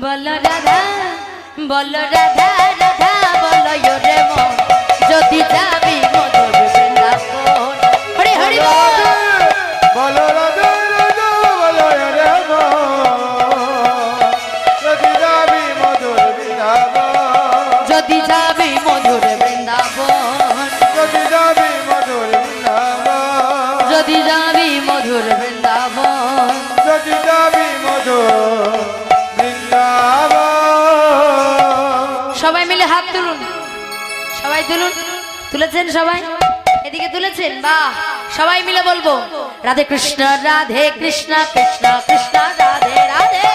বলো রাধা বলো রাধা রাধা বলো রে মন যদি যাবি মধুর বৃন্দাবন। হরি হরি বল। বলো রাধা রাধা বলো রে মন যদি যাবি মধুর বৃন্দাবন। যদি যাবি মধুর বৃন্দাবন। যদি যাবি মধুর বৃন্দাবন। যদি যাবি মধুর বৃন্দাবন। যদি যাবি মধুর বৃন্দাবন। সবাই মিলে হাত তুলুন, সবাই তুলুন। তুলেছেন সবাই? এদিকে তুলেছেন? বাহ। সবাই মিলে বলবো রাধে কৃষ্ণ রাধে কৃষ্ণ কৃষ্ণ কৃষ্ণ রাধে রাধে।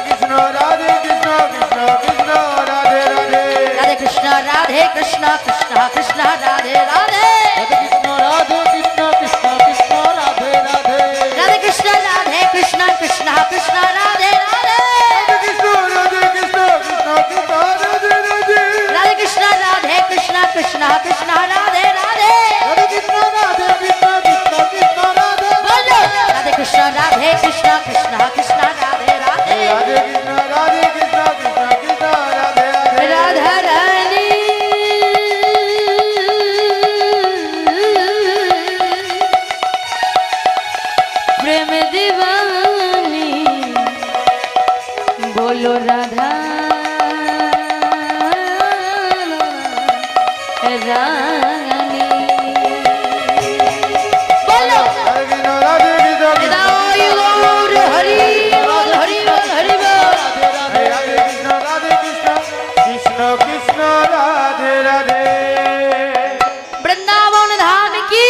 কৃষ্ণ রাধে কৃষ্ণ কৃষ্ণ কৃষ্ণ রাধে রাধে। রাধে কৃষ্ণ রাধে কৃষ্ণ কৃষ্ণ কৃষ্ণ রাধে রাধে। কৃষ্ণ রাধে কৃষ্ণ কৃষ্ণ কৃষ্ণ রাধে রাধে। রাধে কৃষ্ণ রাধে কৃষ্ণ কৃষ্ণ কৃষ্ণ রাধে রাধে। কৃষ্ণ রাধে কৃষ্ণ কৃষ্ণ কৃষ্ণ রাধে রাধে। রাধে কৃষ্ণ রাধে কৃষ্ণ কৃষ্ণ কৃষ্ণ রাধে রাধে। কৃষ্ণ রাধে কৃষ্ণ কৃষ্ণ কৃষ্ণ রাধে। বলো রাধে কৃষ্ণ রাধে কৃষ্ণ কৃষ্ণ কৃষ্ণ রাধে রাধে। রাধে কৃষ্ণ রাধে কৃষ্ণ কৃষ্ণ কৃষ্ণ রাধে রাধে। রাধা রানী প্রেম দিবানী বলো রাধা রানী। বলো রাধে কৃষ্ণ রাধে কৃষ্ণ কৃষ্ণ হৃদয় গৌর হরি বল হরি বল হরি বল। রাধে রাধে কৃষ্ণ রাধে কৃষ্ণ কৃষ্ণ কৃষ্ণ রাধে রাধে। বৃন্দাবন ধাম কি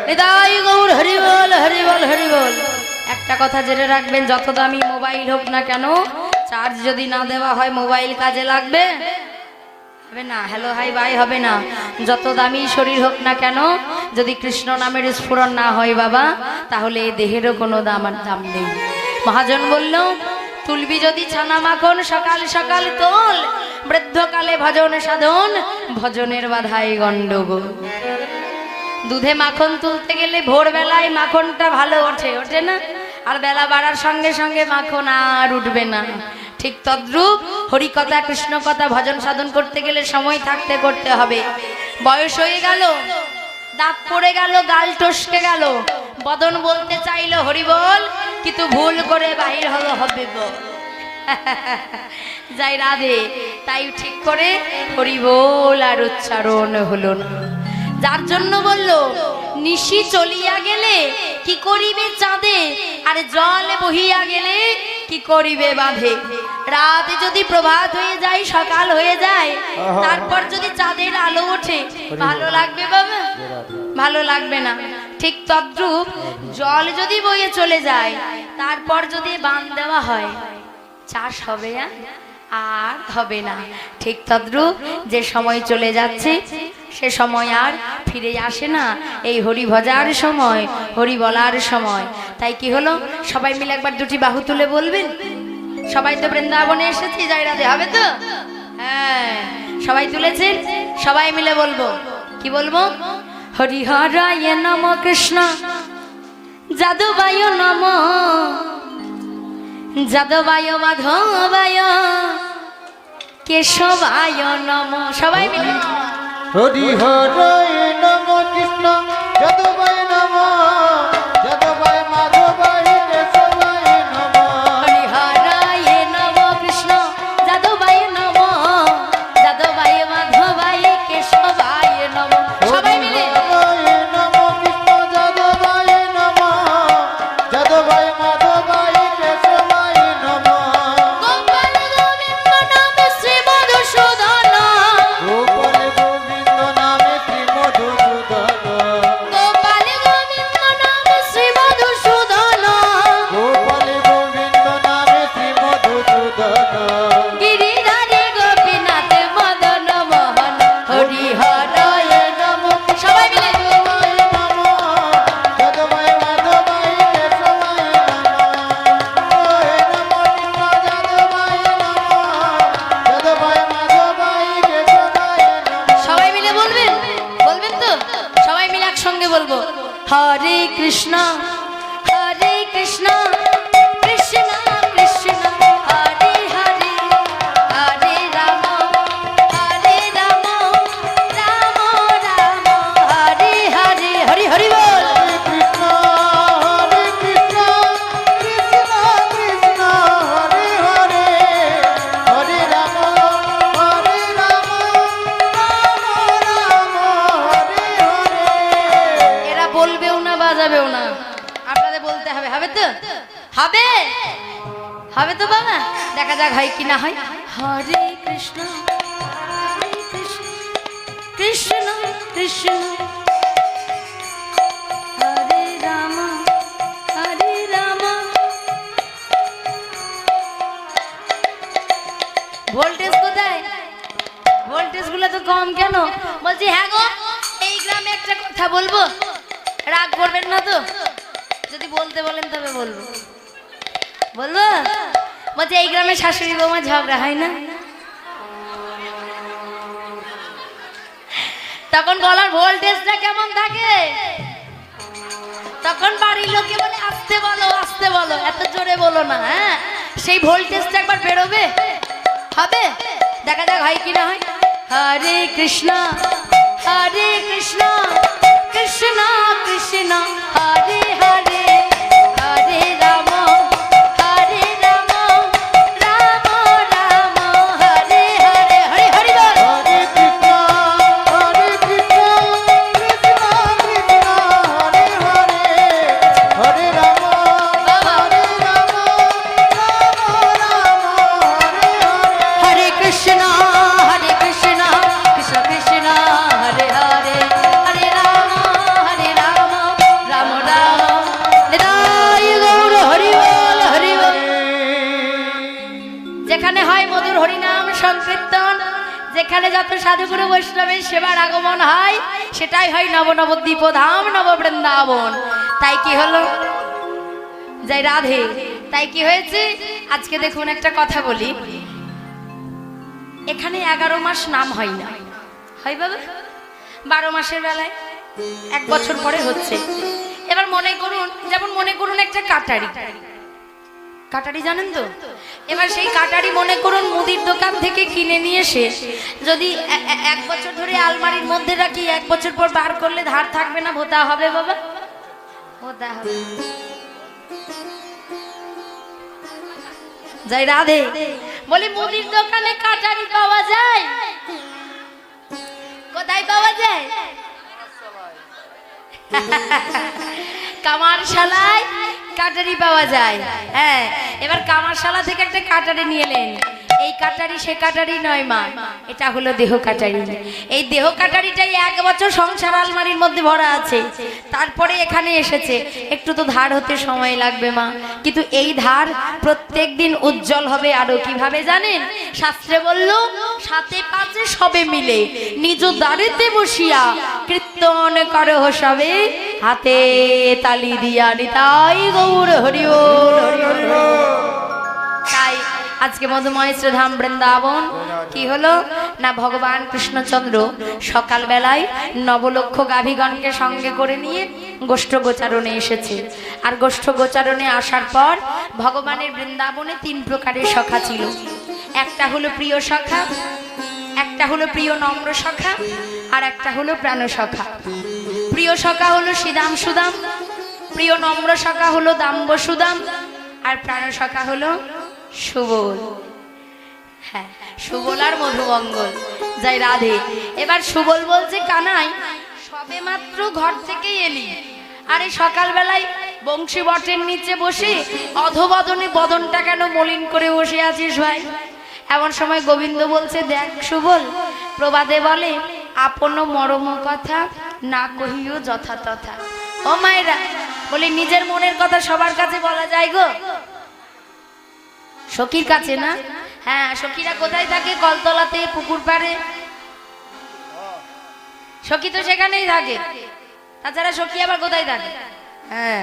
হৃদয় গৌর হরি বল হরি বল হরি বল। একটা কথা জেনে রাখবেন, যত দামি মোবাইল হোক না কেন, চার্জ যদি না দেওয়া হয় মোবাইল কাজে লাগবে হবে না, হ্যালো হাই বাই হবে না। যত দামি শরীর হোক না কেন, যদি কৃষ্ণ নামের স্ফুরণ না হয় বাবা, তাহলে এই দেহেরও কোনো দাম নেই। মহাজন বলল, তুলবি যদি ছানা মাখন সকাল সকাল তোল, বৃদ্ধকালে ভজন সাধন ভজনের বাধাই গন্ডগোল। দুধে মাখন তুলতে গেলে ভোরবেলায় মাখনটা ভালো ওঠে না, আর বেলা বাড়ার সঙ্গে সঙ্গে মাখন আর উঠবে না। ঠিক তদ্রূপ হরিকথা কৃষ্ণ কথা ভজন সাধন করতে গেলে সময় থাকতে করতে হবে। বয়স হয়ে গেল, দাঁত পড়ে গেল, গাল টসকে গেল, বদন বলতে চাইলো হরি বল, কিন্তু ভুল করে বাহির হলো হবে বল। যাই রাধে, তাই ঠিক করে হরি বল আর উচ্চারণ হলো না। যার জন্য বলল, নিশি চলিয়া গেলে কি করিবে চাঁদে, আর জল বহিয়া গেলে কি করিবে বাঁধে। রাত যদি প্রভাত হয়ে যায়, সকাল হয়ে যায়, তারপর যদি চাঁদের আলো ওঠে, ভালো লাগবে বাবা? ভালো লাগবে না। ঠিক তদ্রূপ জল যদি বয়ে চলে যায়, তারপর যদি বাঁধ দেওয়া হয়, চাষ হবে আর হবে না। ঠিক তদ্রূপ যে সময় চলে যাচ্ছে, সে সময় আর ফিরে আসে না। এই হরি ভজার সময়, হরি বলার সময়। তাই কি হলো, সবাই মিলে একবার দুটি বাহু তুলে বলবেন। সবাই তো বৃন্দাবনে এসেছি, যাই রাধে হবে তো? হ্যাঁ, সবাই তুলেছেন, সবাই মিলে বলবো। কি বলবো? হরিহরায় নম কৃষ্ণ যাদবায় নম, যাদবায় মাধবায় কেশবায় নম। সবাই মিলে হরি হরায় নম কৃষ্ণ যাদবায় নম, যাদবায় মাধবায় কেশবায় নম। হরিহরায় নম কৃষ্ণ যাদবায় নম, যাদবায় মাধবায় কেশবায় নম। সবাই মিলে হরিহরায় নম কৃষ্ণ যাদবায় নম, যাদবায় মাধবায় কেশবায় নম। গোপাল গোবিন্দ নামে শ্রী মধুসূদন, গোপাল গোবিন্দ নামে শ্রী মধুসূদন। গোপাল গোবিন্দ নামে শ্রী মধুসূদন, গোপাল গোবিন্দ নামে শ্রী মধুসূদন। গিরিধারী গোপীনাথ মদন মোহন, হরিহরায় নম। সবাই মিলে যাদবায় মাধবায় কেশবায় নম। হে নম কৃষ্ণ যাদবায় নম, যাদবায় মাধবায় কেশবায় নম। সবাই মিলে বলবেন, বলবেন তো? সবাই মিলে একসঙ্গে বলবো, হরে কৃষ্ণ কৃষ্ণ কৃষ্ণ কৃষ্ণ হরে হরে, হবে, হবে তো, হবে, হবে তো বাবা, দেখা যাক হয় কি না হয়। হরে কৃষ্ণ কৃষ্ণ কৃষ্ণ হরে রাম হরে রাম। ভোল্টেজ কোথায়? ভোল্টেজ গুলো তো কম কেন? বলছি হ্যাঁ গো, এই গ্রামে একটা কথা বলবো, রাগ করবেন না তো? যদি বলতে বলেন তবে বলবো, বলবো। বলছি এই গ্রামে শাশুড়ি বৌমা ঝগড়া হয় না? তখন গলার ভোল্টেজটা কেমন থাকে? তখন বাড়ির লোকে বলে আস্তে বলো, আস্তে বলো, এত জোরে বলো না। হ্যাঁ, সেই ভোল্টেজটা একবার বেরোবে, হবে, দেখা যাক হয় কি না হয়। হরে কৃষ্ণ কৃষ্ণ কৃষ্ণ হরে হরে, হরে রাম হরে রাম, রাম রাম হরে হরে। হরে হরি বল। হরে কৃষ্ণ কৃষ্ণ কৃষ্ণ হরে হরে, হরে রাম হরে রাম, রাম রাম হরে হরে। হরে কৃষ্ণ কৃষ্ণ কৃষ্ণ হরে হরে, হরে রাম রাম রাম নিতাই গৌর হরি বল হরি বল। যেখানে হয় মধুর হরিনাম সংকীর্তন, যেখানে যত সাধুগুরু বৈষ্ণবের সেবার আগমন হয়, সেটাই হয় নব নবদ্বীপ ধাম, নব বৃন্দাবন। তাই কি হলো, জয় রাধে। তাই কি হয়েছে, আজকে দেখুন একটা কথা বলি, এখানে 11 মাস নাম হয় না, হয় বাবা? 12 মাসের বেলায় 1 বছর পরে হচ্ছে। এবার মনে করুন, যেমন মনে করুন একটা কাটারি, কাটারি জানেন তো? এবার সেই কাটারি মনে করুন মুদির দোকান থেকে কিনে নিয়ে এসে যদি 1 বছর ধরে আলমারির মধ্যে রাখি, 1 বছর পর বার করলে ধার থাকবে না, ভোতা হবে বাবা, ভোতা হবে। জয় রাধে। বলি মুদির দোকানে কাটারি পাওয়া যায়? কোথায় পাওয়া যায়? কামারশালায় কাটারি পাওয়া যায়। হ্যাঁ, এবার কামারশালা থেকে একটা কাটারি নিয়ে এলেন। এই কাটারি সে কাটারি নয় মা, এটা হলো দেহ কাটারি। এই দেহ কাটারিটাই 1 বছর সংসার আলমারির মধ্যে ভরা আছে, তারপরে এখানে এসেছে। একটু তো ধার হতে সময় লাগবে মা, কিন্তু এই ধার প্রত্যেক দিন উজ্জ্বল হবে। আরো কিভাবে জানেন? শাস্ত্রে বলল, 7 5 সবে মিলে নিজ দ্বারেতে বসিয়া কীর্তন করো সবে, হাতে তালি দিয়া নিতাই গৌর হরি বল হরি বল। তাই আজকে মধুময় শ্রীধাম বৃন্দাবন কি হলো না, ভগবান কৃষ্ণচন্দ্র সকালবেলায় 9 লক্ষ গাভীগণকে সঙ্গে করে নিয়ে গোষ্ঠ গোচারণে এসেছে। আর গোষ্ঠ গোচারণে আসার পর ভগবানের বৃন্দাবনে 3 প্রকারের সখা ছিল। একটা হলো প্রিয় সখা, একটা হলো প্রিয় নম্র সখা, আর একটা হলো প্রাণ সখা। প্রিয় সখা হলো শ্রীদাম সুদাম, প্রিয় নম্র সখা হলো দাম্ব সুদাম, আর প্রাণ সখা হলো সুবল। হ্যাঁ, সুবল আর মধুমঙ্গল। জয় রাধে। এবার সুবল বলছে, কানাই সবে মাত্র ঘর থেকে এলি, আর এই সকালবেলায় বংশী বটের নিচে বসে অধবদনে বদনটা কেন মলিন করে বসে আছিস ভাই? এমন সময় গোবিন্দ বলছে, দেখ সুবল, প্রবাদে বলে, আপন মরম কথা না কহিও যথা তথা। ও মায়েরা, বলি নিজের মনের কথা সবার কাছে বলা যায় গো? সখীর কাছে না? হ্যাঁ, সখীরা কোথায় থাকে? কলতলাতে, পুকুর পাড়ে। সখী তো সেখানেই থাকে, তাছাড়া সখী আবার কোথায় থাকে? হ্যাঁ,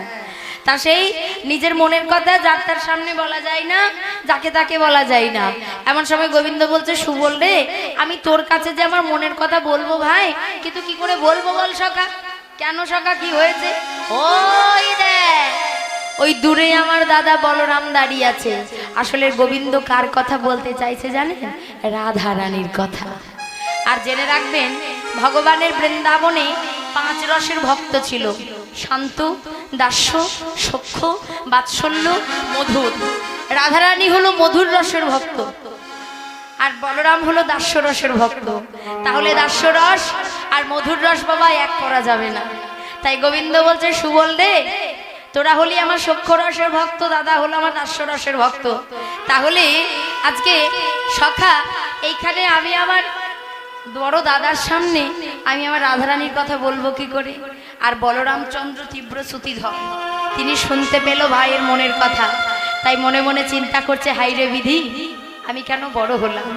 তা সেই নিজের মনের কথা যার তার সামনে বলা যায় না, যাকে তাকে বলা যায় না। এমন সময় গোবিন্দ বলছে, সুবল রে, আমি তোর কাছে যে আমার মনের কথা বলবো ভাই, কিন্তু কি করে বলবো বল সখা? কেন সখা, কি হয়েছে? ওই দেখ, ওই দূরে আমার দাদা বলরাম দাঁড়িয়ে আছে। আসলে গোবিন্দ কার কথা বলতে চাইছে জানেন? রাধা রানীর কথা। আর জেনে রাখবেন, ভগবানের বৃন্দাবনে 5 রসের ভক্ত ছিল: শান্ত, দাস্য, সখ্য, বাৎসল্য, মধুর। রাধারানী হলো মধুর রসের ভক্ত, আর বলরাম হলো দাস্য রসের ভক্ত। তাহলে দাস্য রস আর মধুর রস বাবা এক করা যাবে না। তাই গোবিন্দ বলছে, সুবল রে, তোরা হলি আমার সখ্যরসের ভক্ত, দাদা হলো আমার দাস্যরসের ভক্ত। তাহলে আজকে সখা এইখানে আমি আমার বড় দাদার সামনে আমি আমার রাধারানীর কথা বলবো কি করে? আর বলরামচন্দ্র তীব্র শ্রুতিধর, তিনি শুনতে পেল ভাইয়ের মনের কথা, তাই মনে মনে চিন্তা করছে, হাইরে বিধি, আমি কেন বড় হলাম?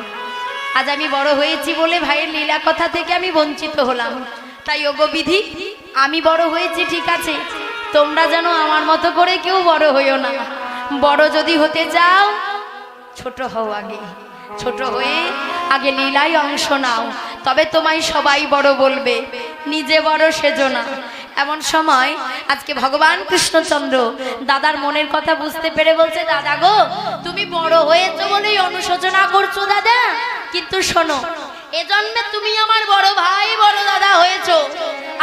আজ আমি বড় হয়েছি বলে ভাইয়ের লীলা কথা থেকে আমি বঞ্চিত হলাম। তাই ওগো বিধি, আমি বড় হয়েছি ঠিক আছে, তোমরা যেন আমার মতো করে কেউ বড় হইও না। বড় যদি হতে চাও ছোট হও, আগে ছোট হয়ে আগে লীলায় অংশ নাও, তবে তোমায় সবাই বড় বলবে, নিজে বড় সেজো না। এমন সময় আজকে ভগবান কৃষ্ণচন্দ্র দাদার মনের কথা বুঝতে পেরে বলছে, দাদা গো, তুমি বড় হয়েছো বলেই অনুশোচনা করছো দাদা, কিন্তু শোনো, এ জন্মে তুমি আমার বড় ভাই বড় দাদা হয়েছো।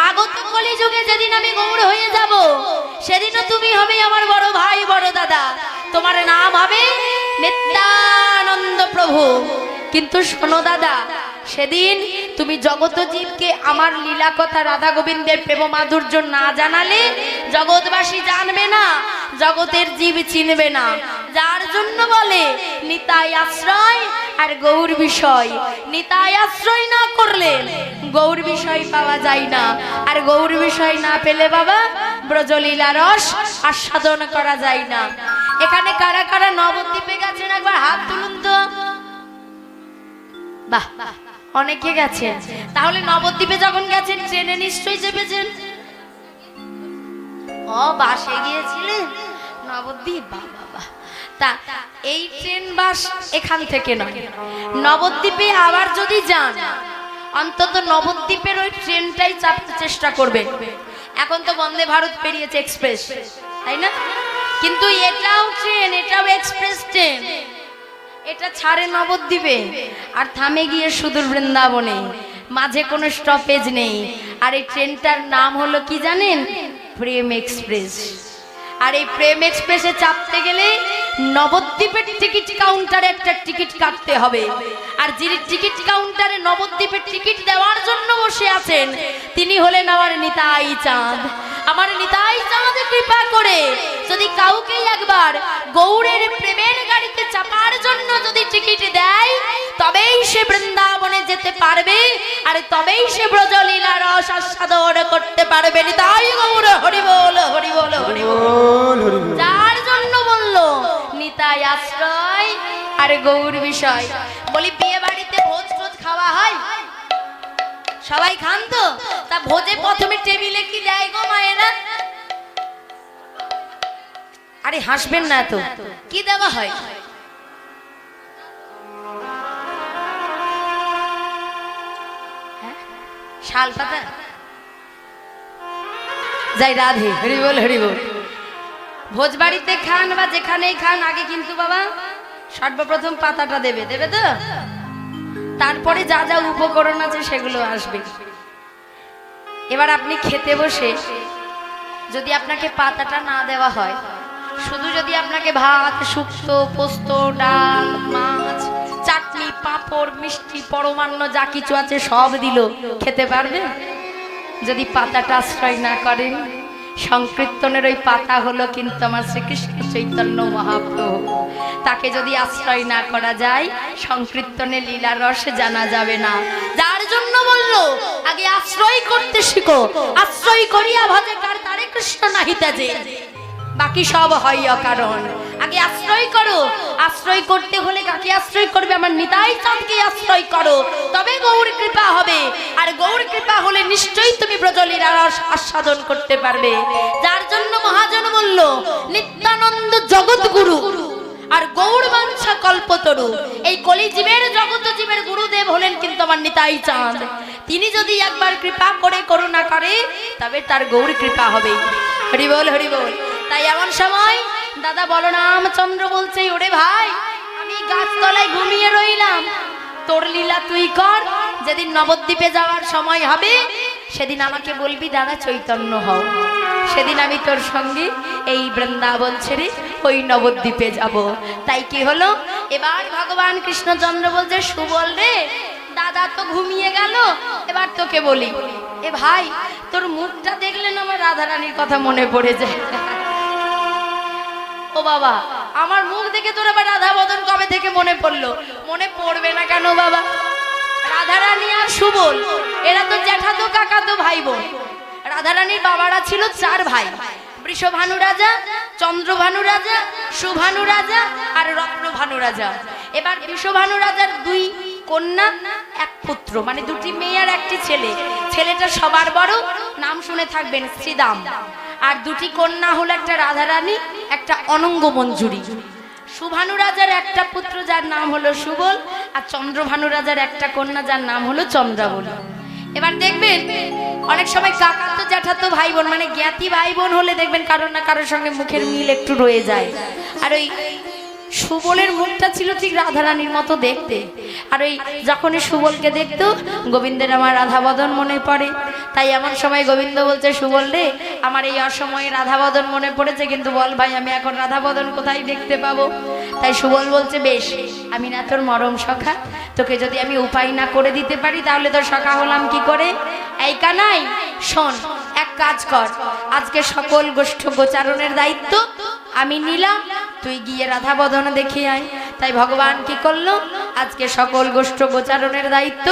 আগত কলিযুগে যেদিন আমি গৌর হয়ে যাব, সেদিনও তুমি হবে আমার বড় ভাই বড় দাদা, তোমার নাম হবে নিত্যানন্দ প্রভু। কিন্তু শোনো দাদা, সেদিন তুমি জগত জীবকে আমার লীলা কথা রাধা গোবিন্দের প্রেম মাধুর্য না জানালে জগৎবাসী জানবে না, জগতের জীব চিনবে না। যার জন্য বলে নিতাই আশ্রয় আর গৌর বিষয়। নিতাই আশ্রয় না করলে গৌর বিষয় পাওয়া যায় না, আর গৌর বিষয় না পেলে বাবা ব্রজলীলা রস আস্বাদন করা যায় না। এখানে কারা কারা নবদ্বীপে গেছেন একবার হাত তুলুন তো। বাহ, অনেকে গেছেন। তাহলে নবদ্বীপে যখন গেছেন ট্রেনে নিশ্চয়ই চেপেছেন। ও বাসে গিয়েছিলেন নবদ্বীপ, বাবা। তা এই ট্রেন বাস এখান থেকে নয়, নবদ্বীপে আবার যদি যান অন্তত নবদ্বীপের ওই ট্রেনটাই চাপতে চেষ্টা করবেন। এখন তো বন্দে ভারত পেরিয়েছে এক্সপ্রেস, তাই না? কিন্তু এটাও ট্রেন, এটাও এক্সপ্রেস ট্রেন। এটা ছাড়ে নবদ্বীপে আর থামে গিয়ে সুদূর বৃন্দাবনে, মাঝে কোনো স্টপেজ নেই। আর এই ট্রেনটার নাম হলো কি জানেন? প্রেম এক্সপ্রেস। আর এই প্রেম এক্সপ্রেসে চাপতে গেলে নবদ্বীপের টিকিট কাউন্টারে একটা টিকিট কাটতে হবে। আর যিনি টিকিট কাউন্টারে নবদ্বীপের টিকিট দেওয়ার জন্য বসে আছেন তিনি হলেন আমার নিতাই চাঁদ। আমার নিতাই চাঁদ কৃপা করে যদি কাউকে একবার গৌরের প্রেমের গাড়িতে চাপার জন্য যদি টিকিট দেয়, তবেই সে বৃন্দাবনে যেতে পারবে, আর তবেই সে ব্রজলীলা রস আস্বাদন করতে পারবে। নিতাই গৌর হরি বল, হরি বল, হরি বল। যার জন্য বললো নিতাই আশ্রয় আর গৌর বিষয়। বলি বিয়ে বাড়িতে ভোজ টোজ খাওয়া হয়, সবাই খান তো? তা ভোজে প্রথমে টেবিলে কি দেয় গো মায়েরা? আরে হাসবেন না তো, কি দেওয়া হয়? শাল পাতা। যাই রাধে, হরি বল, হরি বল। ভোজ বাড়িতে খান বা যেখানেই খান, আগে কিন্তু বাবা সর্বপ্রথম পাতাটা দেবে, দেবে তো? তারপরে যা যা উপকরণ আছে সেগুলো আসবে। এবার আপনি খেতে বসে যদি আপনাকে পাতাটা না দেওয়া হয়, শুধু যদি আপনাকে ভাত, শুক্তো, পোস্ত, ডাল, মাছ, চাটনি, পাঁপড়, মিষ্টি, পরমান্ন যা কিছু আছে সব দিল, খেতে পারবে? যদি পাতাটা আশ্রয় না করেন, সংকীর্তনের ওই পাতা হলো কিন্তু আমার শ্রীকৃষ্ণ চৈতন্য মহাপ্রভু। তাকে যদি আশ্রয় না করা যায়, সংকীর্তনে লীলা রসে জানা যাবে না। যার জন্য বললো আগে আশ্রয় করতে শিখো, আশ্রয় করিয়া ভজে কার তারে কৃষ্ণ নাহিতা যে, বাকি সব হয় অকারণ। আগে আশ্রয় করো। আশ্রয় করতে হলে কাকে আশ্রয় করবে? আমার নিতাই চাঁদকে আশ্রয় করো, তবে গৌর কৃপা হবে। আর গৌর কৃপা হলে নিশ্চয়ই তুমি ব্রজলীলা রস আস্বাদন করতে পারবে। যার জন্য মহাজন বলল নিত্যানন্দ জগৎ গুরু আর গৌর বাঞ্ছা কল্পতরু। এই কলিজীবের জগৎ জীবের গুরুদেব হলেন কিন্তু আমার নিতাই চাঁদ। তিনি যদি একবার কৃপা করে করুণা করে, তবে তার গৌর কৃপা হবে। হরি বল, হরি বল। তাই এমন সময় দাদা বলরামচন্দ্র বলছে, ওরে ভাই, আমি গাছতলায় ঘুমিয়ে রইলাম, তোর লীলা তুই কর। যেদিন নবদ্বীপে যাওয়ার সময় হবে সেদিন আমাকে বলবি দাদা চৈতন্য হও, সেদিন আমি তোর সঙ্গে এই বৃন্দাবন ছেড়ে ওই নবদ্বীপে যাব। তাই কি হলো, এবার ভগবান কৃষ্ণচন্দ্র বলছে, সুবল রে, দাদা তো ঘুমিয়ে গেল, এবার তোকে বলি। এ ভাই, তোর মুখটা দেখলে না আমার রাধারানীর কথা মনে পড়ে যায়। বাবা, আমার মুখ দেখে তোর আবার রাধা বদন কবে থেকে মনে পড়লো? মনে পড়বে না কেন বাবা? রাধারানী আর সুবল এরা তো জ্যাঠাতো কাকাতো ভাই বোন। রাধারানীর বাবারা ছিল 4 ভাই, বৃষভানু রাজা, চন্দ্রভানু রাজা, সুভানু রাজা আর রত্নভানু রাজা। এবার বৃষভানু রাজার 2 কন্যা 1 পুত্র, মানে 2টি মেয়ে আর 1টি ছেলে। ছেলেটা সবার বড়, নাম শুনে থাকবেন শ্রীদাম। আর 2টি কন্যা হলো একটা রাধারানী, একটা অনঙ্গ মঞ্জুরি। সুভানু রাজার একটা পুত্র যার নাম হলো সুবল, আর চন্দ্রভানু রাজার একটা কন্যা যার নাম হলো চন্দ্রাবলী। এবার দেখবেন অনেক সময় কাকা তো জ্যাঠাতো ভাই বোন, মানে জ্ঞাতি ভাই বোন হলে দেখবেন কারোর না কারোর সঙ্গে মুখের মিল একটু রয়ে যায়। আর ওই সুবলের মুখটা ছিল ঠিক রাধারানীর মতো দেখতে। আর ওই যখনই সুবলকে দেখতো গোবিন্দের আমার রাধাবদন মনে পড়ে। তাই এমন সময় গোবিন্দ বলছে, সুবল রে আমার এই অসময়ে রাধাবদন মনে পড়েছে, কিন্তু বল ভাই আমি এখন রাধাবদন কোথায় দেখতে পাবো? তাই সুবল বলছে, বেশ আমি না তোর মরম সখা, তোকে যদি আমি উপায় না করে দিতে পারি তাহলে তোর সখা হলাম কি করে? এই কানাই শোন, এক কাজ কর, আজকে সকল গোষ্ঠ গোচারণের দায়িত্ব আমি নিলাম, তুই গিয়ে রাধা বদন দেখে আয়। তাই ভগবান কি করলো, আজকে সকল গোষ্ঠ গোচারণের দায়িত্ব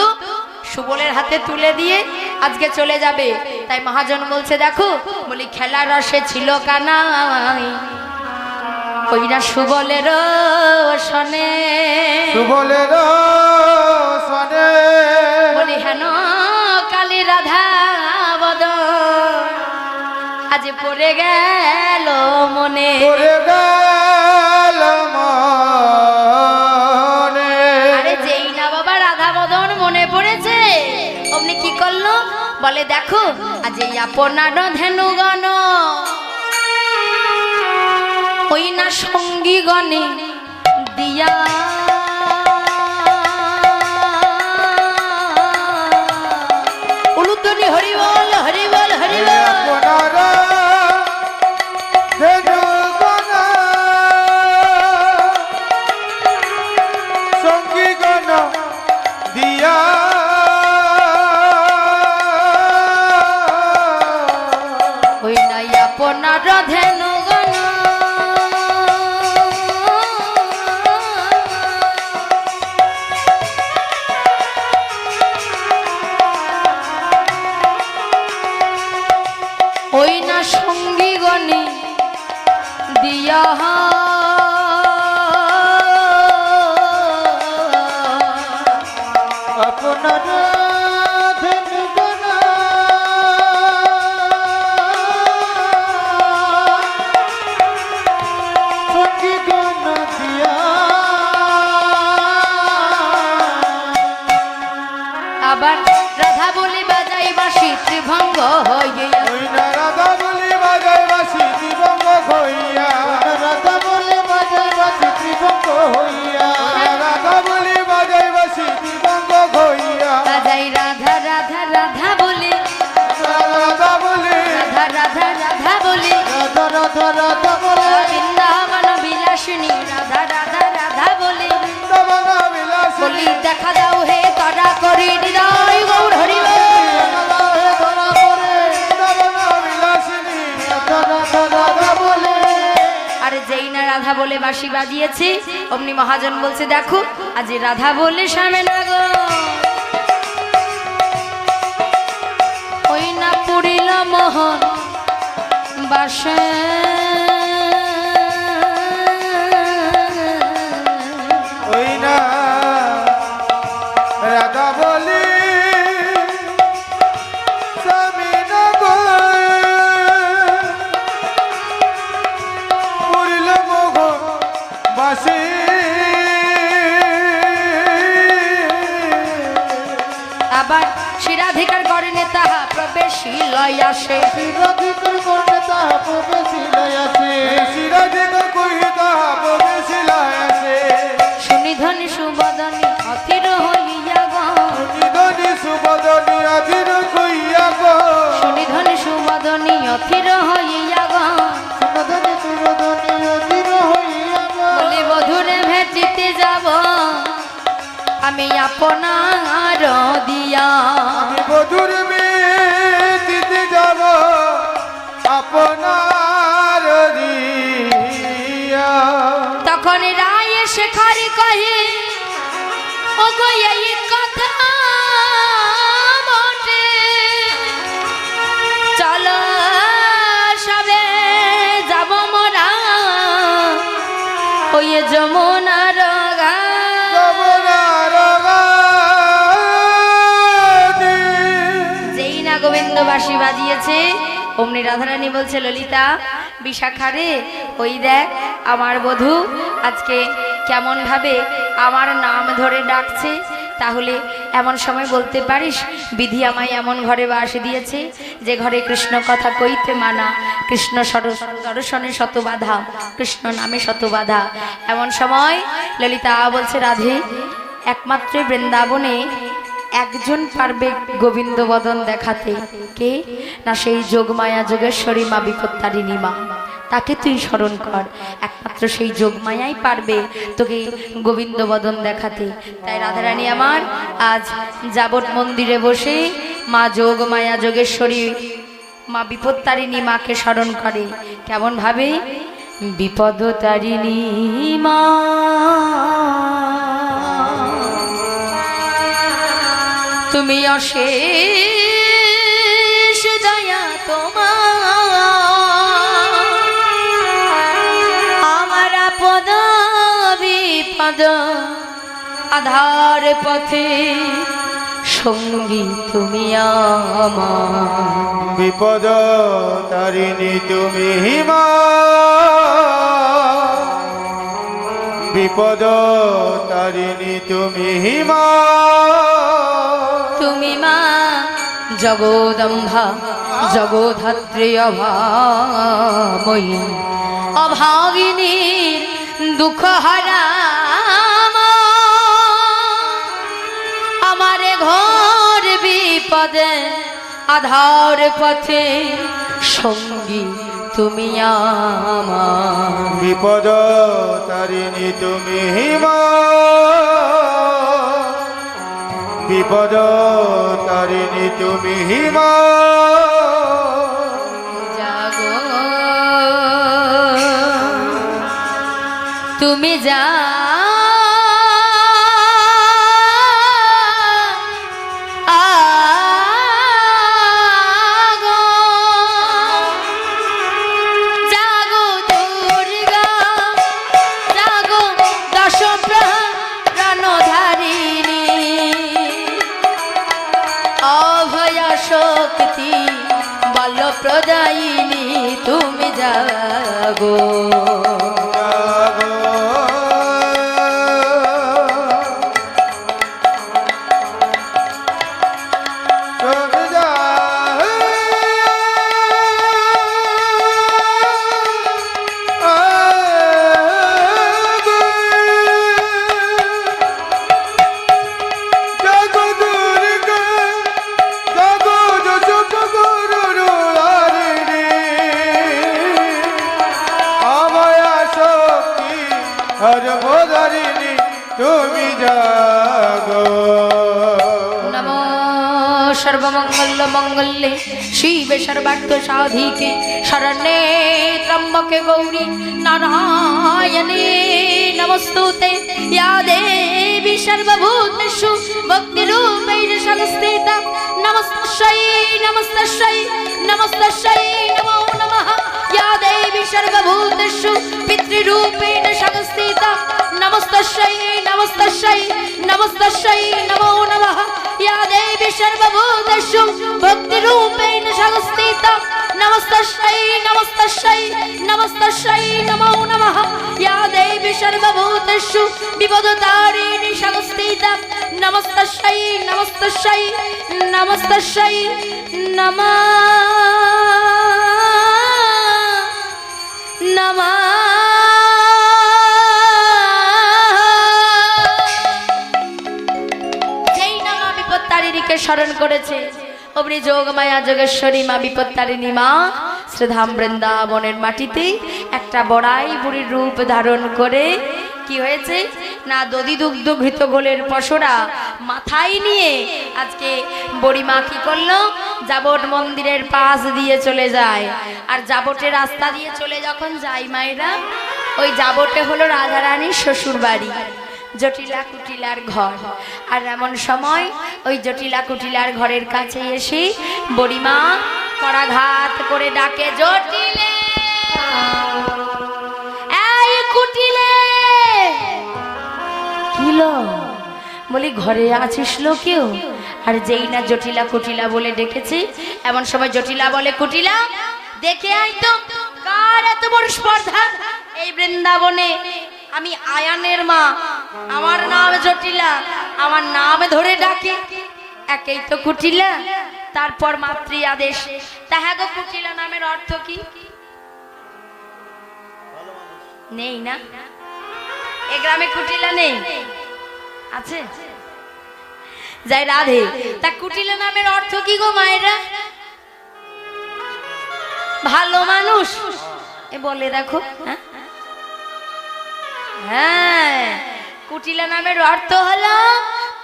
সুবলের হাতে তুলে দিয়ে আজকে চলে যাবে। তাই মহাজন বলছে, দেখো বলি খেলার রসে ছিল কানাই, ওইরা সুবলের সনে, সুবলের সনে বলি হেন কালী রাধা বদন আজ পড়ে গেল মনে, পড়ে গেল মনে। আরে যেই না বাবা রাধা বদন মনে পড়েছে, অমনি কি করলো বলে, দেখো আজ এই আপনার ধেনুগণ ওই না সঙ্গী গণে দিয়া উলুধ্বনি হরি বল হরি বল হরি বল। আপনারা ধেনুগণ সঙ্গীগণ দিয়া ওই নাই আপনার ধেনুগণ ওই না সঙ্গী গণে দিয়া আপনারা ধেনুগণ সঙ্গীগণ দিয়া। আবার রাধা বলে বাজাই বাঁশি ত্রিভঙ্গ হয়ে ওই না রাধা বলি বাজাই বাঁশি ত্রিভঙ্গ হইয়া, রাধা বলি বাজাই বাঁশি ত্রিভঙ্গ হইয়া, রাধা বলি বাজাই বাঁশি ত্রিভঙ্গ হইয়া, বাজাই রাধা রাধা রাধা বলে রাধা বলি রাধা রাধা রাধা বলে রাধা রাধা রাধা বলে বৃন্দাবন বিলাসিনী রাধা রাধা রাধা বলে বৃন্দাবন বিলাসিনী বলি দেখা দাও হে তরা করি হৃদয় গৌর হরি বল। ধরা করে বৃন্দাবন বিলাসিনী রাধা রাধা রাধা বলে। আরে যেই না রাধা বলে বাঁশি বাজিয়েছে, অমনি মহাজন বলছে, দেখো আজ রাধা বলে সামনে না গো ওই না পুরিল মোহন বাসে ওই না রাধা বলি স্বামী নগর পুরিল মোহ বাসি। আবার শিরাধিকার করেনে তাহা প্রবেশী লয় আসে, শিরাধিকার করলে তাহা প্রবেশিলায় আসে, শিরাধিকার করি তাহা প্রবেশিলায় আসে। সুনিধনি সুবদনি অথির হইয়া গো, নিধনি সুবদনি আধীর কইয়া গো, সুনিধনি সুবদনি অথির হইয়া গো, সুবদনি সুবদনি আধীর হইয়া গো। বলি বধুরে ভেটিতে যাব আমি আপনার দিয়া, আমি বধুর দিতে যাব আপনার দিয়া। তখন রায় শেখার কহে ও গো এই কথা বটে, চলো সবে যাব মোরা ওই যমুনার যেই না গোবিন্দ বাঁশি বাজিয়েছে অমনি রাধারানী বলছে, ললিতা বিশাখা রে, ওই দেখ আমার বধূ আজকে কেমন ভাবে আমার নাম ধরে ডাকছে। তাহলে এমন সময় বলতে পারিস বিধি আমায় এমন ঘরে বাস দিয়েছে যে ঘরে কৃষ্ণ কথা কইতে মানা, কৃষ্ণ দর্শনে শত বাধা, কৃষ্ণ নামে শত বাধা। এমন সময় ললিতা বলছে, রাধে একমাত্র বৃন্দাবনে একজন পারবে গোবিন্দ বদন দেখাতে, কে না সেই যোগমায়া যোগেশ্বরী মা বিপত্তারিণী মা, তাকে তুই স্মরণ কর, একমাত্র সেই যোগমায়াই পারবে তোকে গোবিন্দ বদন দেখাতে। তাই রাধারানী আমার আজ যাবত মন্দিরে বসে মা যোগমায়া যোগেশ্বরী মা বিপত্তারিণী মাকে স্মরণ করে। কেমন ভাবে? বিপদতারিণী মা তুমি অশেষ দয়া তোমার, আমার আপদ বিপদ আধার পথে সঙ্গী তুমি আমার। বিপদ তারিণী তুমি মা, বিপদ তারিণী তুমি মা, তুমি মা জগদম্বা জগধাত্রী অভাময়ী, অভাগিনীর দুঃখ হারা আমারে ঘোর বিপদে আধার পথে সঙ্গী তুমি আমার। বিপদ তারিণী তুমি মা, বিপদ তারিণী তুমি মা, জাগো তুমি যা শক্তি বল প্রদায়িনী তুমি জাগো। সর্বদারিণী তুমি জাগো। নমো সর্বমঙ্গল মঙ্গলে শিবে সর্বার্থ সাধিকে শরণ্যে ত্রম্বকে গৌরী নারায়ণে নমস্তুতে ইয়া দেবী সর্বভূতেষু ভক্তিরূপেণ সংস্থিতা। নমস্তস্যৈ নমস্তস্যৈ নমস্তস্যৈ নমো নমঃ। या देवी सर्वभूतेषु पितृरूपेण संस्थिता। नमस्तस्यै नमस्तस्यै नमस्तस्यै नमो नमः। या देवी सर्वभूतेषु भक्तिरूपेण संस्थिता। नमस्तस्यै नमस्तस्यै नमस्तस्यै नमो नमः। या देवी सर्वभूतेषु विपदतारिणी संस्थिता। नमस्तस्यै नमस्तस्यै नमस्तस्यै नमः नमः। যেই না মা বিপত্তারিণীকে স্মরণ করেছে অমনি যোগমায়া যোগেশ্বরী মা বিপত্তারিণী মা শ্রীধাম বৃন্দাবনের মাটিতে একটা বড়াই বুড়ির রূপ ধারণ করে কি হয়েছে না দধি দুগ্ধ ঘৃত গোলের পশরা মাথায় নিয়ে আজকে বড়িমা কি করলো যাবট মন্দিরের পাশ দিয়ে চলে যায়। আর যাবটের রাস্তা দিয়ে চলে যখন যায় মায়েরা ওই যাবটে হলো রাধারানীর শ্বশুর বাড়ি, জটিলা কুটিলার ঘর। আর এমন সময় ওই জটিলা কুটিলার ঘরের কাছে এসে বুড়িমা করাঘাত করে ডাকে, জটিলে, এই কুটিলে। কিলো বলি, ঘরে আছিস লো কেউ? আর যেই না জটিলা কুটিলা বলে ডেকেছি, এমন সময় জটিলা বলে, কুটিলা দেখে আই তো কার এত বড় স্পর্ধা এই বৃন্দাবনে। আমি আয়ানের মা, আমার নাম জটিলা, আমার নাম ধরে ডাকে, একেই তো কুটিলা, তারপর মাতৃ আদেশ। তা হ্যাঁ গো, কুটিলা নামের অর্থ কি? নেই না, এ গ্রামে কুটিলা নেই, আছে? যাই রাধে, তা কুটিলা নামের অর্থ কি গো মায়েরা? ভালো মানুষ, এ বলে দেখো। হ্যাঁ, কুটিলা নামের অর্থ হলো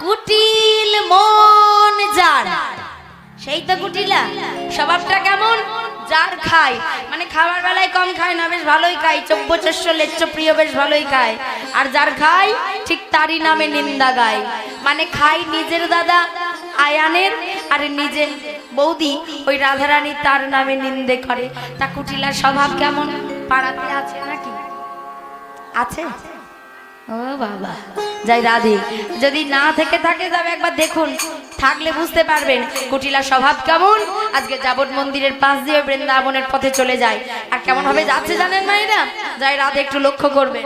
কুটিল মন যার, সেই তো কুটিলা। স্বভাবটা কেমন? যার খায়, মানে খাবার বেলায় কম খায় না, বেশ ভালোই খায়, চব্বচস্য লেচ্চ প্রিয়, বেশ ভালোই খায়। আর যার খায় ঠিক তারই নামে নিন্দা গায়, মানে খায় নিজের দাদা আয়ানের, আর নিজের বৌদি ওই রাধারানী তার নামে নিন্দে করে। তা কুটিলার স্বভাব কেমন পাড়াতে আছে নাকি? আছে? ও বাবা, যাই রাধে, যদি না থেকে থাকে যাবে একবার দেখুন, থাকলে বুঝতে পারবেন কুটিলার স্বভাব কেমন। আজকে যাবট মন্দিরের পাশ দিয়ে বৃন্দাবনের পথে চলে যায়, আর কেমন ভাবে যাচ্ছে জানেন না এরা? যাই রাধে, একটু লক্ষ্য করবেন।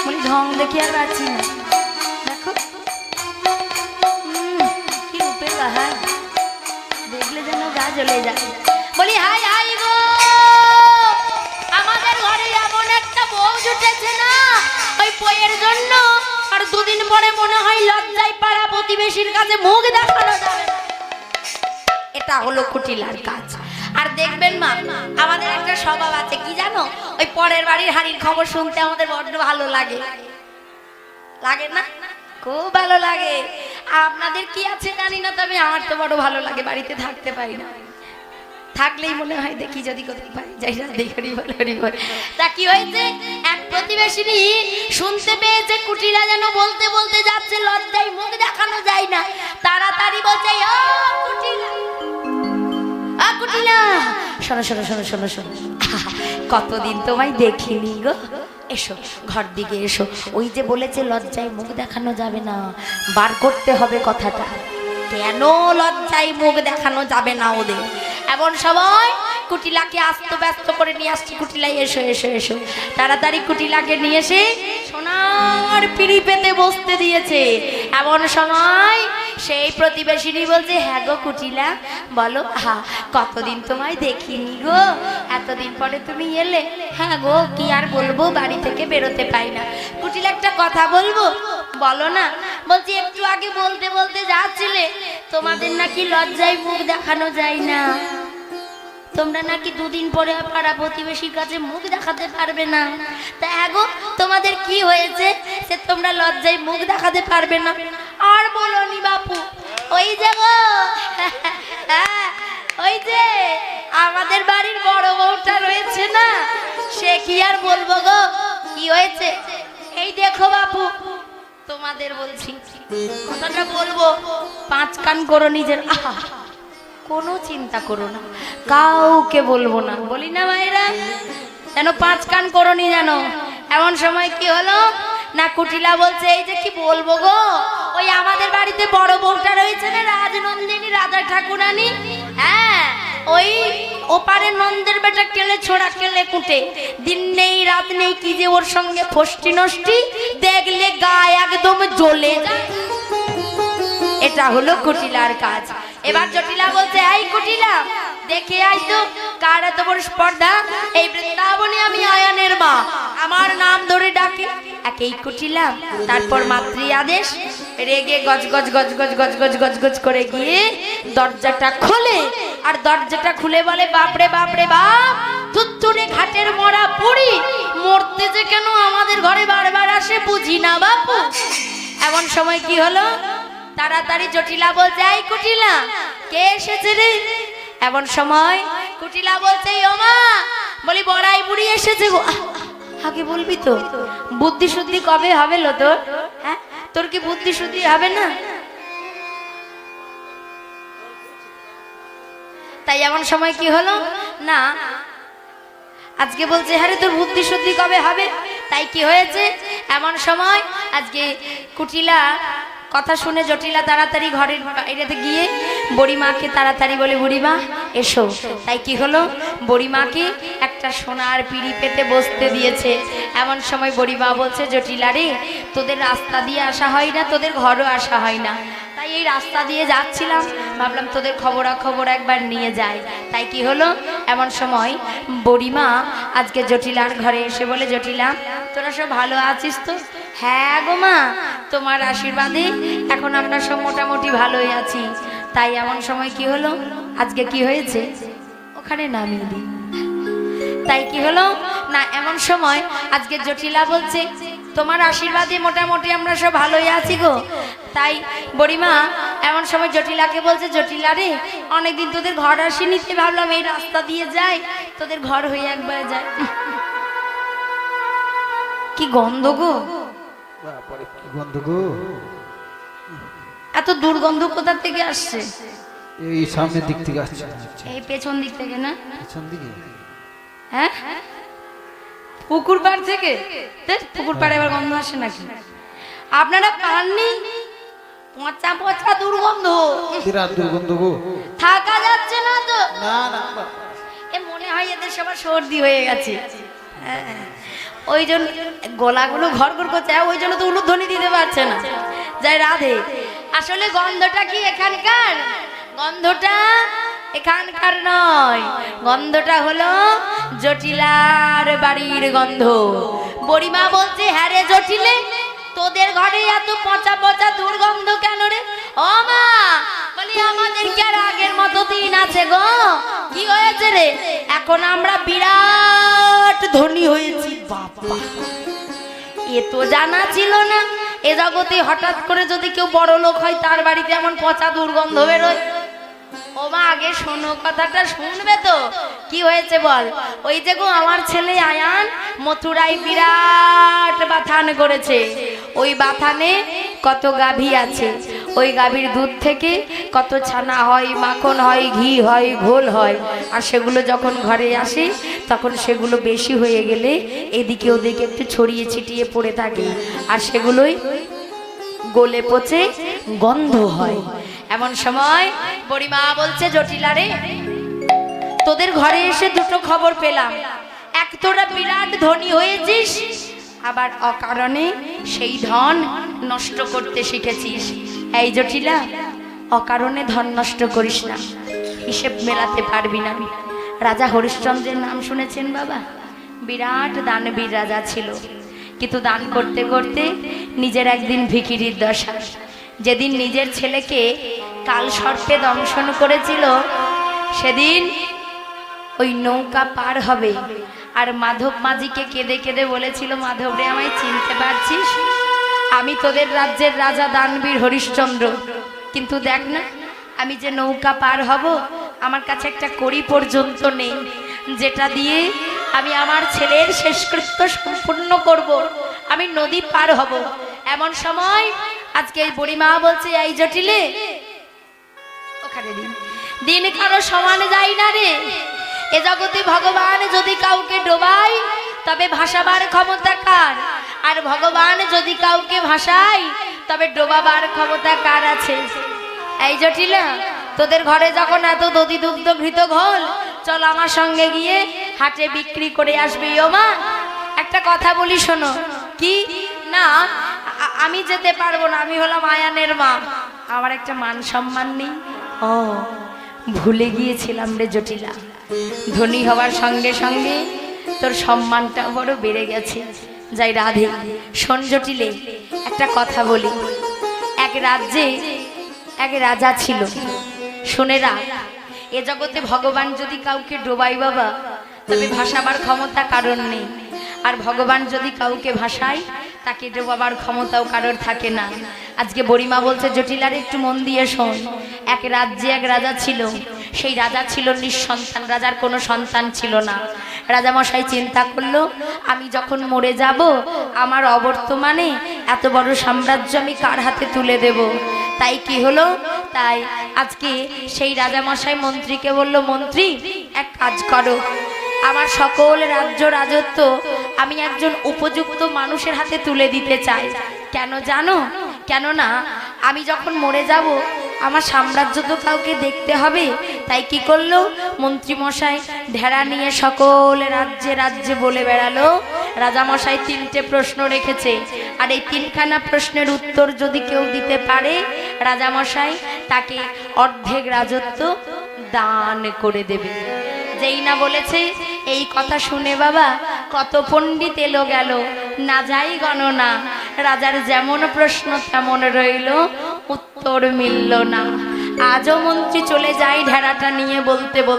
বলি ঢং দেখি আর পাচ্ছি না, দেখো কি রূপে বাহার, দেখলে যেন গা জ্বলে যায়। বলি হাই হাই গো, আমাদের ঘরে এমন একটা বউ জুটেছে না, ওই বইয়ের জন্য আর দুদিন পরে মনে হয় লজ্জায় পাড়া প্রতিবেশীর কাছে মুখ দেখানো যাবে। এটা হলো কুটিলার কাজ। আর দেখবেন মা, আমাদের একটা স্বভাব আছে কি জানো? ওই পরের বাড়ির হাড়ির খবর শুনতে আমাদের বড্ড ভালো লাগে, লাগে না? খুব ভালো লাগে। আপনাদের কি আছে জানি না, তবে আমার তো বড় ভালো লাগে, বাড়িতে থাকতে পারি না, থাকলেই মনে হয় দেখি যদি কোথায় পাই, যাই না দেখি বল। তা কি হয়েছে, এক প্রতিবেশিনী শুনতে পেয়েছে কুটিলা যেন বলতে বলতে যাচ্ছে, লজ্জায় মুখ দেখানো যায় না, তাড়াতাড়ি বলছে, ও কুটিলা, আ কুটিলা, শোনো শোনো শোনো শোনো শোনো, কতদিন তোমায় দেখিনি গো, এসো ঘর দিকে এসো। ওই যে বলেছে লজ্জায় মুখ দেখানো যাবে না, বার করতে হবে কথাটা, কেন লজ্জায় মুখ দেখানো যাবে না ওদের। এমন সময় কুটিলাকে আস্ত ব্যস্ত করে নিয়ে আসছি, কুটিলাই এসো এসো এসো। তাড়াতাড়ি কুটিলাকে নিয়ে এসে সোনার পিঁড়ি পেতে বসতে দিয়েছে। এমন সময় সেই প্রতিবেশিনী বলছে, হ্যাঁ গো কুটিলা বলো, হা কতদিন তোমায় দেখিনি গো, এতদিন পরে তুমি এলে। হ্যাঁ গো, কি আর বলবো, বাড়ি থেকে বেরোতে পাই না। কুটিলা একটা কথা বলবো? বলো না। বলছি একটু আগে বলতে বলতে যাচ্ছিলে তোমাদের নাকি লজ্জায় মুখ দেখানো যায় না, তোমরা নাকি দুদিন পরে পাড়া প্রতিবেশীর কাছে মুখ দেখাতে পারবে না। তা এগো তোমাদের কি হয়েছে সে তোমরা লজ্জায় মুখ দেখাতে পারবে না? আর বলোনি বাপু, ওই যে গো ওই যে আমাদের বাড়ির বড় বউটা রয়েছে না, সে কি আর বলবো গো, কি হয়েছে এই দেখো বাপু, তোমাদের বলছি কথাটা বলবো, পাঁচ কান করো নিজের। আহা, কোনো চিন্তা করো না, কাউকে বলবো না, বলি না মায়েরা, যেন পাঁচ কান করোনি জানো। এমন সময় কি হলো না, কুটিলা বলছে, এই যে কি বলবো গো, ওই আমাদের বাড়িতে বড় বউটা রয়েছে না, রাজনন্দিনী, রাধা ঠাকুরানী, হ্যাঁ ওই ওপারে নন্দের বেটা কেলে ছোড়া কেলে কুটে, দিন নেই রাত নেই, কি যে ওর সঙ্গে ফষ্টি নষ্টি, দেখলে গায়ে একদম জ্বলে যায়। এটা হলো কুটিলার কাজ। এবার জটিলা বলছে, এই কুটিলা দেখে আই তো কার এত বড় স্পর্ধা এই বৃন্দাবনে, আমি আয়ানের মা, আমার নাম ধরে ডাকে, একেই কুটিলা। তারপর মাতৃ আদেশ, রেগে গজ গজ গজ গজ গজ গজ গজ গজ করে গিয়ে দরজাটা খোলে, আর দরজাটা খুলে বলে, বাপরে বাপরে বাপ, থুত্তুরে ঘাটের মরা বুড়ি, মরতে যে কেন আমাদের ঘরে বারবার আসে বুঝি না বাপু। এমন সময় কি হলো, তাড়াতাড়ি জটিলা বলছে, এই কুটিলা, কে এসেছে রে? এমন সময় কুটিলা বলছে, ও মা, বলি বড়াই বুড়ি এসেছে গো। আগে বলবি তো, বুদ্ধি শুদ্ধি কবে হবে লো তোর? হ্যাঁ, তোর কি বুদ্ধি শুদ্ধি হবে না? তাই এমন সময় কি হলো না, আজকে বলছে, হ্যাঁ রে, তোর বুদ্ধি শুদ্ধি কবে হবে? তাই কি হয়েছে, এমন সময় আজকে কুটিলা কথা শুনে জটিলা তাড়াতাড়ি ঘরের বাইরেতে গিয়ে বুড়িমাকে তাড়াতাড়ি বলে, বুড়িমা এসো। তাই কি হলো, বুড়িমাকে একটা সোনার পিঁড়ি পেতে বসতে দিয়েছে। এমন সময় বুড়িমা বলছে, জটিলা রে, তোদের রাস্তা দিয়ে আসা হয় না, তোদের ঘরও আসা হয় না, তাই এই রাস্তা দিয়ে যাচ্ছিলাম, ভাবলাম তোদের খবর একবার নিয়ে যায়। তাই কি হলো, এমন সময় বুড়িমা আজকে জটিলার ঘরে এসে বলে, জটিলা, তোরা সব ভালো আছিস তো? হ্যাঁ গো মা, তোমার আশীর্বাদে এখন আমরা সব মোটামুটি ভালোই আছি। তাই এমন সময় কি হলো, আজকে কি হয়েছে, ওখানে নামিয়ে দিই। তাই কি হলো না, এমন সময় আজকে জটিলা বলছে, তোমার আশীর্বাদে মোটামুটি আমরা সব ভালোই আছি গো। তাই বুড়িমা এমন সময় জটিলাকে বলছে, জটিলা রে, অনেকদিন তোদের ঘর আসেনি, ভাবলাম এই রাস্তা দিয়ে যাই, তোদের ঘর হয়ে একবার যায়। কি গন্ধ গো, কি গন্ধ গো, এত দুর্গন্ধ কোথা থেকে আসছে? এই সামনের দিক থেকে আসছে, এই পেছন দিক থেকে না? পেছন দিকে। হ্যাঁ, পুকুর পাড় থেকে। পুকুর পাড়ে এবার গন্ধ আসে নাকি? আপনারা পাননি? পচা পচা দুর্গন্ধ, বিরাট দুর্গন্ধ গো, থাকা যাচ্ছে না তো। না না, এ মনে হয় এদের সবার সর্দি হয়ে গেছে, ওই জন্য গলাগুলো ঘর ঘর করছে, ওই জন্য তো উলুধ্বনি দিতে পারছে না। যাই রাধে, আসলে গন্ধটা কি এখানকার? গন্ধটা এখানকার নয়, গন্ধটা হলো জটিলার বাড়ির গন্ধ। বুড়িমা বলছে, হ্যাঁ রে জটিলে, তোদের ঘরে এত পচা পচা দুর্গন্ধ কেন রে? ও মা, বলি আমাদের কি আর আগের মতো দিন আছে গো? কি হয়েছে রে? এখন আমরা বিরাট ধনী হয়েছি। বাবা, এ তো জানা ছিল না, এ জগতে হঠাৎ করে যদি কেউ বড় লোক হয়, তার বাড়িতে এমন পচা দুর্গন্ধ বেরোয়। ও মা, আগে শোনো, কথাটা শুনবে তো। কি হয়েছে বল? ওই যে গো, আমার ছেলে আয়ান মথুরায় বিরাট বাথান করেছে। ওই বাথানে কত গাভী আছে, ওই গাভীর দুধ থেকে কত ছানা হয়, মাখন হয়, ঘি হয়, ঘোল হয়। আর সেগুলো যখন ঘরে আসে, তখন সেগুলো বেশি হয়ে গেলে এদিকে ওদিকে একটু ছড়িয়ে ছিটিয়ে পড়ে থাকে, আর সেগুলোই গলে পচে গন্ধ হয়। এমন সময় বুড়িমা বলছে, জটিলা রে, তোদের ঘরে এসে দুটো খবর পেলাম। এক, তোরা বিরাট ধনী হয়েছিস, আবার অকারণে সেই ধন নষ্ট করতে শিখেছিস। এই জটিলা, অকারণে ধন নষ্ট করিস না, হিসেব মেলাতে পারবি না। রাজা হরিশ্চন্দ্রের নাম শুনেছেন বাবা? বিরাট দানবীর রাজা ছিল, কিন্তু দান করতে করতে নিজের একদিন ভিখিরির দশা। যেদিন নিজের ছেলেকে কাল সর্পে দংশন করেছিল, সেদিন ওই নৌকা পার হবে, আর মাধব মাঝিকে কেঁদে কেঁদে বলেছিল, মাধব রে, আমায় চিনতে পারছিস? আমি তোদের রাজ্যের রাজা দানবীর হরিশ্চন্দ্র, কিন্তু দেখ না, আমি যে নৌকা পার হব, আমার কাছে একটা কড়ি পর্যন্ত নেই, যেটা দিয়ে আমি আমার ছেলের শেষকৃত্য সম্পূর্ণ করব, আমি নদী পার হব। এমন সময় আজকে এই বুড়িমা বলছে, এই জটিলে, ওখানে দিন কারো সমান যায় না রে। এ জগতে ভগবান যদি কাউকে ডোবায়, তবে ভাসাবার ক্ষমতা কার? আর ভগবান যদি কাউকে ভাসায়, তবে ডোবাবার ক্ষমতা কার আছে? এই জটিলা, তোদের ঘরে যখন এত দধি দুগ্ধ ঘৃত ঘোল, চল আমার সঙ্গে গিয়ে হাটে বিক্রি করে আসবি। ও মা, একটা কথা বলি শোনো। কি না, আমি যেতে পারবো না, আমি হলাম আয়ানের মা, আমার একটা মান সম্মান নেই। ও, ভুলে গিয়েছিলাম রে জটিলা, ধনী হওয়ার সঙ্গে সঙ্গে তোর সম্মানটা বড় বেড়ে গেছে। যাই রাধে, শোন জটিলে, একটা কথা বলি। এক রাজ্যে এক রাজা ছিল, শুনে রাখ, এ জগতে ভগবান যদি কাউকে ডোবাই বাবা, তবে ভাসাবার ক্ষমতা কারণ নেই, আর ভগবান যদি কাউকে ভাসায়, তাকে ডোবাবার ক্ষমতাও কারোর থাকে না। আজকে বড়িমা বলছে জটিলার একটু মন দিয়ে শোন। এক রাজ্যে এক রাজা ছিল, সেই রাজা ছিল নিঃসন্তান, রাজার কোনো সন্তান ছিল না। রাজামশাই চিন্তা করলো আমি যখন মরে যাব আমার অবর্তমানে এত বড় সাম্রাজ্য আমি কার হাতে তুলে দেব। তাই কি হলো, তাই আজকে সেই রাজামশাই মন্ত্রীকে বলল, মন্ত্রী এক কাজ করো, আমার সকল রাজ্য রাজত্ব আমি একজন উপযুক্ত মানুষের হাতে তুলে দিতে চাই। কেন জানো? কেননা আমি যখন মরে যাব আমার সাম্রাজ্য তো কাউকে দেখতে হবে। তাই কি করলো মন্ত্রী মশাই, ঢেড়া নিয়ে সকল রাজ্যে রাজ্যে বলে বেড়ালো। রাজামশাই 3টে প্রশ্ন রেখেছে, আর এই 3খানা প্রশ্নের উত্তর যদি কেউ দিতে পারে রাজামশাই তাকে অর্ধেক রাজত্ব দান করে দেবে। যেই না বলেছে এই কথা শুনে বাবা কত পণ্ডিত এলো গেল, না যাই গণনা। রাজার যেমন প্রশ্ন তেমন রইল, উত্তর মিলল না। আজও মন্ত্রী চলে যায় ঢেড়াটা নিয়ে বলতে বলতে।